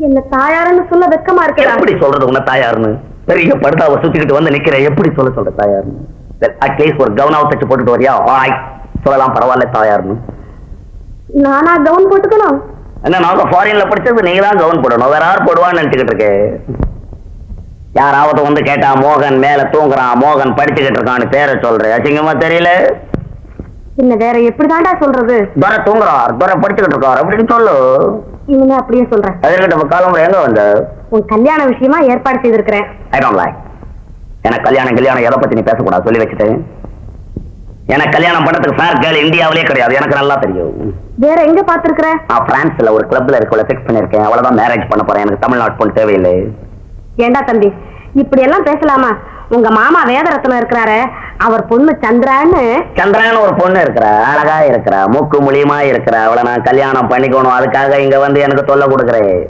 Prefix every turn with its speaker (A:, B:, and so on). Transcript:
A: என்ன தாயாருன்னு சொல்ல வெக்கமா இருக்கு.
B: எப்படி சொல்றது உன்ன தாயாருன்னு? பெரிய படுதாவை சுத்திக்கிட்டு வந்து நிக்கிறேன், எப்படி சொல்ற தாயாருன்னு? அட்லீஸ்ட் ஒரு கவுனாவை தச்சு போட்டுட்டு வரியா? சொல்லலாம், பரவாயில்ல தாயாருன்னு.
A: நானா கவுன் போட்டுக்கணும்?
B: என்ன, நாங்க ஃபாரின்ல படிச்சது, நீங்க தான் கவுன் போடணும், வேற யார் போடுவான்னு நினைச்சுக்கிட்டு இருக்கேன். யாராவது வந்து கேட்டா மோகன் மேல தூங்குறான், மோகன் படிச்சுக்கிட்டு இருக்கான்னு பேரை சொல்றேன், அசிங்கமா தெரியல?
A: என்ன வேற எப்படிதான்டா சொல்றது?
B: துரை தூங்குறார், துரை படிச்சுக்கிட்டு இருக்கார் அப்படின்னு சொல்லு.
A: இனிமே அப்படியே சொல்றேன்.
B: அதற்கிட்ட காலம் எங்க வந்த?
A: உன் கல்யாண விஷயமா ஏற்பாடு செய்திருக்கிறேன்.
B: I don't like. எனக்கு கல்யாணம் எதை பத்தி நீ பேசக்கூடாது சொல்லி வச்சுட்டேன். எனக்கு கல்யாணம் பண்றதுக்கு ஃபேர் கேர்ள் இந்தியாவிலே கிடையாது, எனக்கு நல்லா தெரியும்.
A: வேற எங்க பாத்துருக்கிற?
B: நான் பிரான்ஸ்ல ஒரு கிளப்ல இருக்கவள ஃபிக்ஸ் பண்ணிருக்கேன், அவ்வளவுதான் மேரேஜ் பண்ண போறேன். எனக்கு தமிழ்நாட்டு பொண்ணு தேவையில்லை.
A: ஏண்டா தம்பி இப்படி எல்லாம் பேசலாமா? உங்க மாமா வேதரத்னம் இருக்கிறாரு, அவர் பொண்ணு சந்திரான்னு
B: ஒரு பொண்ணு இருக்கிறா, அழகா இருக்கிறா, மூக்கு முழியமா இருக்கிறா, அவளை நான் கல்யாணம் பண்ணிக்கணும். அதுக்காக இங்க வந்து எனக்கு தொல்லை கொடுக்குறேன்.